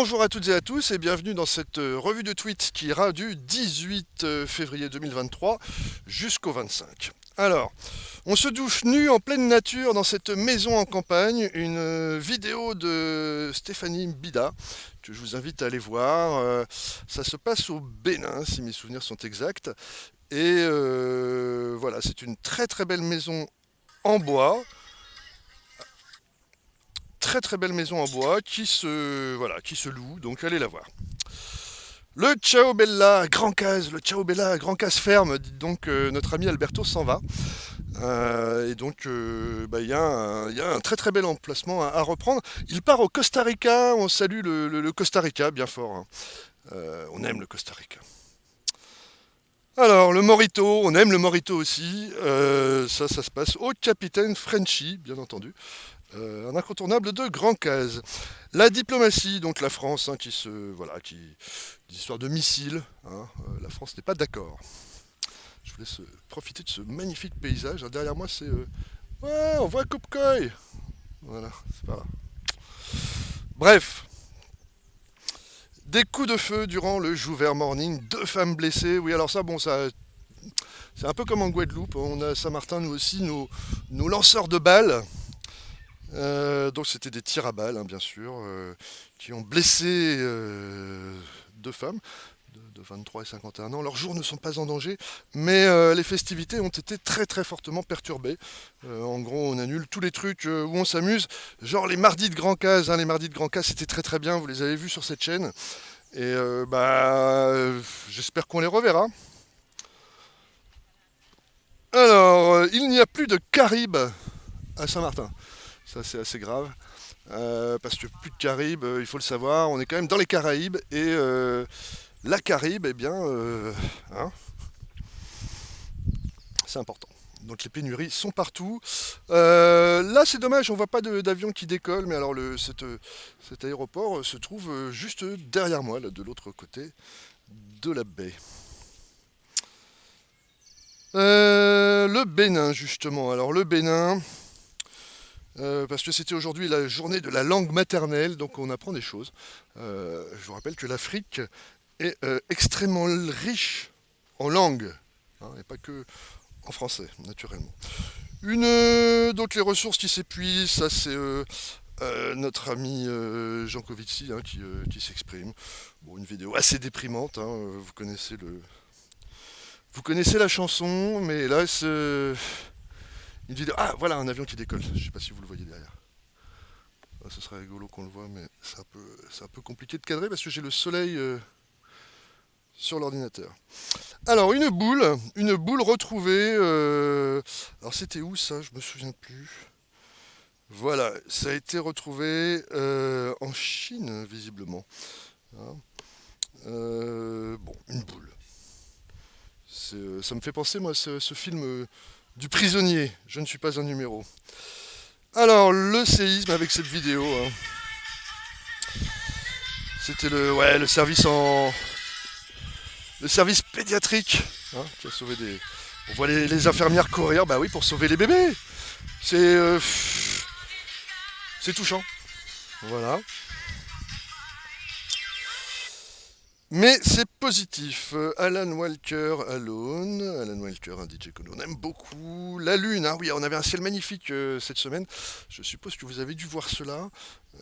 Bonjour à toutes et à tous et bienvenue dans cette revue de tweets qui ira du 18 février 2023 jusqu'au 25. Alors, on se douche nu en pleine nature dans cette maison en campagne, une vidéo de Stéphanie Bida que je vous invite à aller voir. Ça se passe au Bénin si mes souvenirs sont exacts. Et voilà, c'est une très très belle maison en bois. Très très belle maison en bois qui se loue, donc allez la voir. Le Ciao Bella Grand Case, le Ciao Bella Grand Case ferme, dites donc notre ami Alberto s'en va. Et donc il y a un très très bel emplacement à reprendre. Il part au Costa Rica, on salue le Costa Rica bien fort, hein. On aime le Costa Rica. Alors, le Morito, on aime le Morito aussi. Ça se passe au Capitaine Frenchy, bien entendu. Un incontournable de Grand Case. La diplomatie, donc la France, hein, des histoires de missiles, hein, la France n'est pas d'accord. Je vous laisse profiter de ce magnifique paysage. Derrière moi, c'est ouais, on voit Kopkoï. Voilà, c'est pas grave. Bref, des coups de feu durant le Jouvert Morning, 2 femmes blessées. Oui, alors ça, bon, ça, c'est un peu comme en Guadeloupe. On a à Saint-Martin, nous aussi, nos lanceurs de balles. Donc c'était des tirs à balles, hein, bien sûr, qui ont blessé 2 femmes de 23 et 51 ans. Leurs jours ne sont pas en danger, mais les festivités ont été très très fortement perturbées. En gros, on annule tous les trucs où on s'amuse, genre les mardis de Grand Case. Hein, les mardis de Grand Case, c'était très très bien, vous les avez vus sur cette chaîne. Et j'espère qu'on les reverra. Alors, il n'y a plus de Caraïbes à Saint-Martin. Ça, c'est assez grave. Parce que plus de Caraïbes, il faut le savoir, on est quand même dans les Caraïbes. Et la Caraïbe, eh bien, hein, c'est important. Donc les pénuries sont partout. Là, c'est dommage, on voit pas d'avion qui décolle. Mais alors, cet aéroport se trouve juste derrière moi, là, de l'autre côté de la baie. Le Bénin, justement. Alors, le Bénin. Parce que c'était aujourd'hui la journée de la langue maternelle, donc on apprend des choses. Je vous rappelle que l'Afrique est extrêmement riche en langues, hein, et pas que en français, naturellement. Donc les ressources qui s'épuisent, ça c'est notre ami Jancovici, hein, qui s'exprime. Bon, une vidéo assez déprimante, hein, vous connaissez la chanson, mais là c'est une vidéo. Ah, voilà un avion qui décolle. Je sais pas si vous le voyez derrière. Ce serait rigolo qu'on le voit, mais c'est un peu compliqué de cadrer parce que j'ai le soleil sur l'ordinateur. Alors, une boule retrouvée. Alors, c'était où ça? Je me souviens plus. Voilà, ça a été retrouvé en Chine, visiblement. Hein. Bon, une boule. Ça me fait penser, moi, ce film du prisonnier. Je ne suis pas un numéro. Alors, le séisme avec cette vidéo. Hein. C'était le service pédiatrique, hein, qui a sauvé des. On voit les infirmières courir, bah oui, pour sauver les bébés. C'est c'est touchant. Voilà. Mais c'est positif. Alan Walker Alone. Alan Walker, un DJ que l'on aime beaucoup. La Lune, hein, oui, on avait un ciel magnifique cette semaine. Je suppose que vous avez dû voir cela.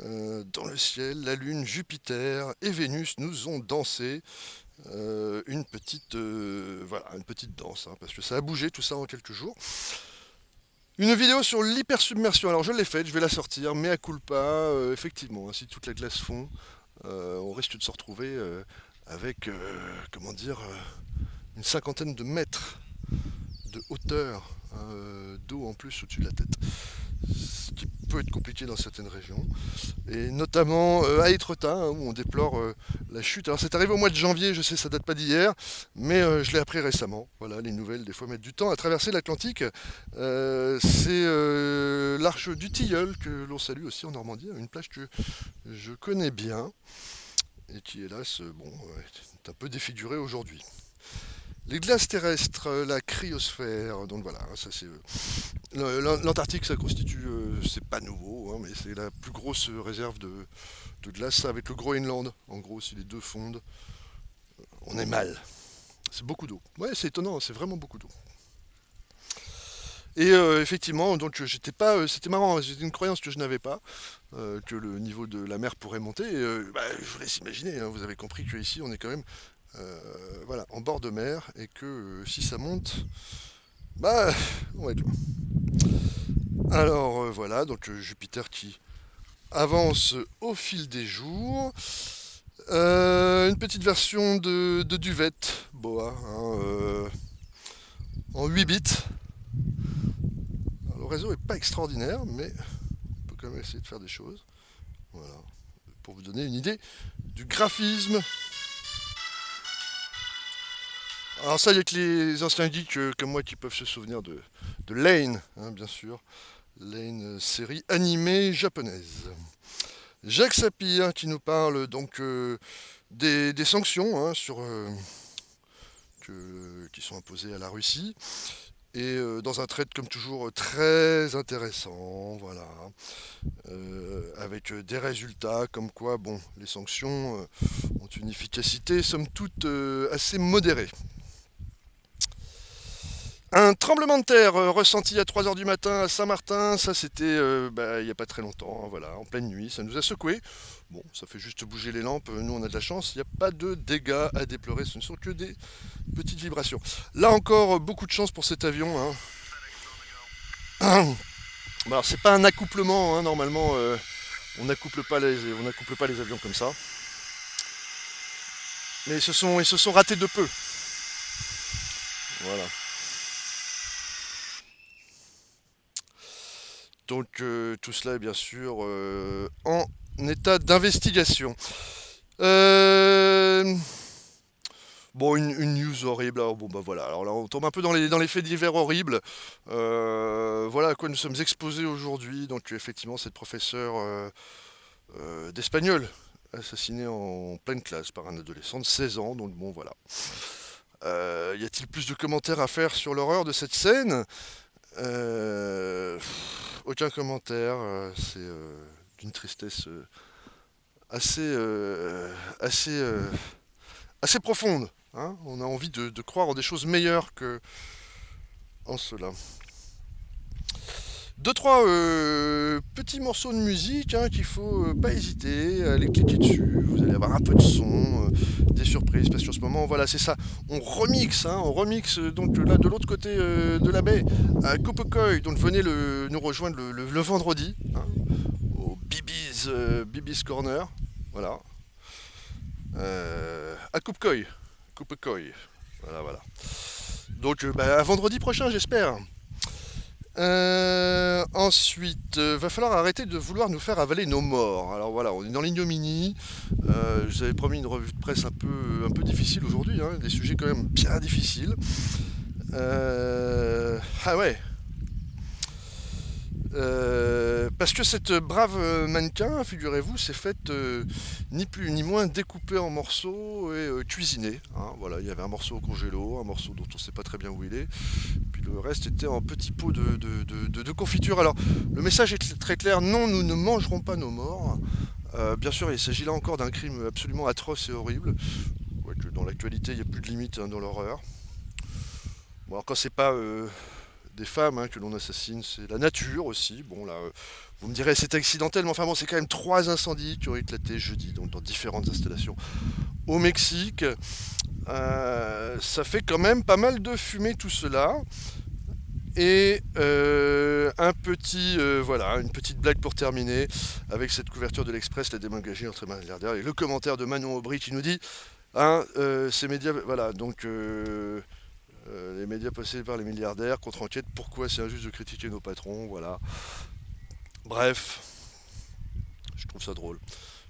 Dans le ciel, la Lune, Jupiter et Vénus nous ont dansé. Une petite danse, hein, parce que ça a bougé tout ça en quelques jours. Une vidéo sur l'hypersubmersion, alors je l'ai faite, je vais la sortir, mais à culpa, effectivement, hein, si toute la glace fond, on risque de se retrouver avec, comment dire, une cinquantaine de mètres de hauteur d'eau en plus au-dessus de la tête. Ce qui peut être compliqué dans certaines régions. Et notamment à Étretat, hein, où on déplore la chute. Alors c'est arrivé au mois de janvier, je sais, ça date pas d'hier, mais je l'ai appris récemment. Voilà, les nouvelles, des fois, mettent du temps à traverser l'Atlantique. C'est l'arche du Tilleul, que l'on salue aussi en Normandie, une plage que je connais bien, et qui, hélas, est un peu défigurée aujourd'hui. Les glaces terrestres, la cryosphère, donc voilà, ça c'est l'Antarctique, ça constitue, c'est pas nouveau, hein, mais c'est la plus grosse réserve de glace, ça, avec le Groenland. En gros, si les deux fondent, on est mal. C'est beaucoup d'eau. Ouais, c'est étonnant, c'est vraiment beaucoup d'eau. Et effectivement, donc j'étais pas, c'était marrant, c'était une croyance que je n'avais pas, que le niveau de la mer pourrait monter. Et, bah, je vous laisse imaginer, hein, vous avez compris qu'ici on est quand même, voilà, en bord de mer et que si ça monte, bah, on va être loin. Alors voilà, donc Jupiter qui avance au fil des jours. Une petite version de Duvette Boa, hein, en 8 bits. Alors, le réseau est pas extraordinaire, mais on peut quand même essayer de faire des choses. Voilà, pour vous donner une idée du graphisme. Alors ça, il y a que les anciens geeks comme moi qui peuvent se souvenir de Lane, hein, bien sûr. Lane, série animée japonaise. Jacques Sapir qui nous parle donc des sanctions, hein, qui sont imposées à la Russie. Et dans un trade comme toujours très intéressant, voilà, avec des résultats comme quoi, bon, les sanctions ont une efficacité somme toute assez modérée. Un tremblement de terre ressenti à 3 heures du matin à Saint-Martin, ça c'était bah, il n'y a pas très longtemps, hein, voilà, en pleine nuit, ça nous a secoué. Bon, ça fait juste bouger les lampes, nous on a de la chance, il n'y a pas de dégâts à déplorer, ce ne sont que des petites vibrations. Là encore, beaucoup de chance pour cet avion, hein. Bon, alors c'est pas un accouplement, hein, normalement on n'accouple pas les avions comme ça. Mais ils se sont ratés de peu. Voilà. Donc tout cela est bien sûr en état d'investigation. Euh, Bon, une news horrible. Alors, bon, bah voilà. Alors là, on tombe un peu dans les faits divers horribles. Voilà à quoi nous sommes exposés aujourd'hui. Donc, effectivement, cette professeure d'espagnol assassinée en pleine classe par un adolescent de 16 ans. Donc, bon, voilà. Y a-t-il plus de commentaires à faire sur l'horreur de cette scène? Aucun commentaire. C'est d'une tristesse assez profonde, hein. On a envie de croire en des choses meilleures que en cela. Deux, trois petits morceaux de musique, hein, qu'il faut pas hésiter à aller cliquer dessus. Vous allez avoir un peu de son, des surprises, parce qu'en ce moment, voilà, c'est ça. On remixe donc là de l'autre côté de la baie, à Copocoy. Donc venez nous rejoindre le vendredi, hein, au Bibi's Corner. Voilà. À Coupcoy. Coupcoy. Voilà, voilà. Donc, bah, à vendredi prochain, j'espère. Ensuite, va falloir arrêter de vouloir nous faire avaler nos morts. Alors voilà, on est dans l'ignominie. Je vous avais promis une revue de presse un peu difficile aujourd'hui, hein, des sujets quand même bien difficiles. Ah ouais. Parce que cette brave mannequin, figurez-vous, s'est faite ni plus ni moins découpée en morceaux et cuisinée, hein. Voilà, il y avait un morceau au congélo, un morceau dont on ne sait pas très bien où il est, puis le reste était en petits pots de confiture. Alors, le message est très clair, non, nous ne mangerons pas nos morts. Bien sûr, il s'agit là encore d'un crime absolument atroce et horrible. Ouais, que dans l'actualité, il n'y a plus de limite, hein, dans l'horreur. Bon, alors quand c'est pas des femmes, hein, que l'on assassine, c'est la nature aussi. Bon, là, vous me direz c'est accidentel, mais enfin bon, c'est quand même 3 incendies qui ont éclaté jeudi, donc dans différentes installations au Mexique. Ça fait quand même pas mal de fumée tout cela. Et voilà, une petite blague pour terminer, avec cette couverture de l'Express, la démagogie entre milliardaires, et le commentaire de Manon Aubry qui nous dit, hein, ces médias, voilà, donc les médias possédés par les milliardaires, contre-enquête, pourquoi c'est injuste de critiquer nos patrons, voilà. Bref, je trouve ça drôle,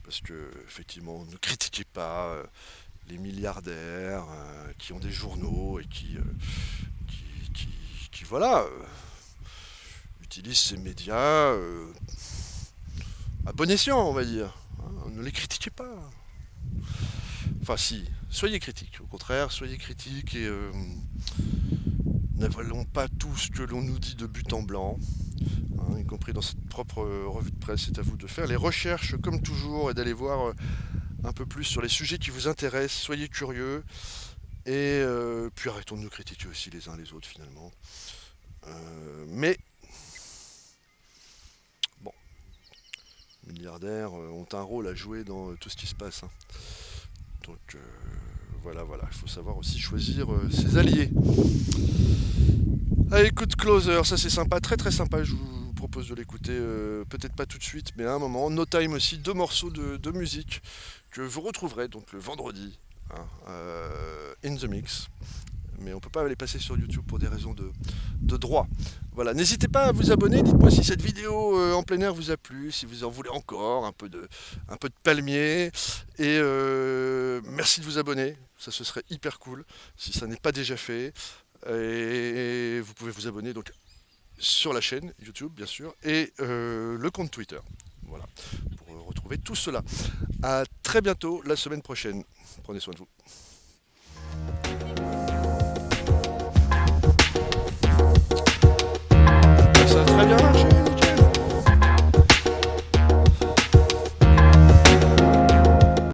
parce que, effectivement, ne critiquez pas les milliardaires qui ont des journaux et voilà, utilisent ces médias à bon escient, on va dire, hein. Ne les critiquez pas. Enfin si, soyez critiques, au contraire, soyez critiques et n'avalons pas tout ce que l'on nous dit de but en blanc, hein, y compris dans cette propre revue de presse. C'est à vous de faire les recherches comme toujours et d'aller voir un peu plus sur les sujets qui vous intéressent. Soyez curieux et puis arrêtons de nous critiquer aussi les uns les autres finalement. Mais bon, les milliardaires ont un rôle à jouer dans tout ce qui se passe, hein. Donc voilà, voilà, il faut savoir aussi choisir ses alliés. Ah, écoute Closer, ça c'est sympa, très très sympa, je vous propose de l'écouter, peut-être pas tout de suite, mais à un moment. No Time aussi, deux morceaux de musique que vous retrouverez donc le vendredi, hein, in the mix. Mais on peut pas les passer sur YouTube pour des raisons de droit. Voilà, n'hésitez pas à vous abonner, dites-moi si cette vidéo en plein air vous a plu, si vous en voulez encore, un peu de palmier. Et merci de vous abonner, ça ce serait hyper cool si ça n'est pas déjà fait. Et vous pouvez vous abonner donc sur la chaîne YouTube bien sûr et le compte Twitter. Voilà, pour retrouver tout cela. À très bientôt la semaine prochaine. Prenez soin de vous.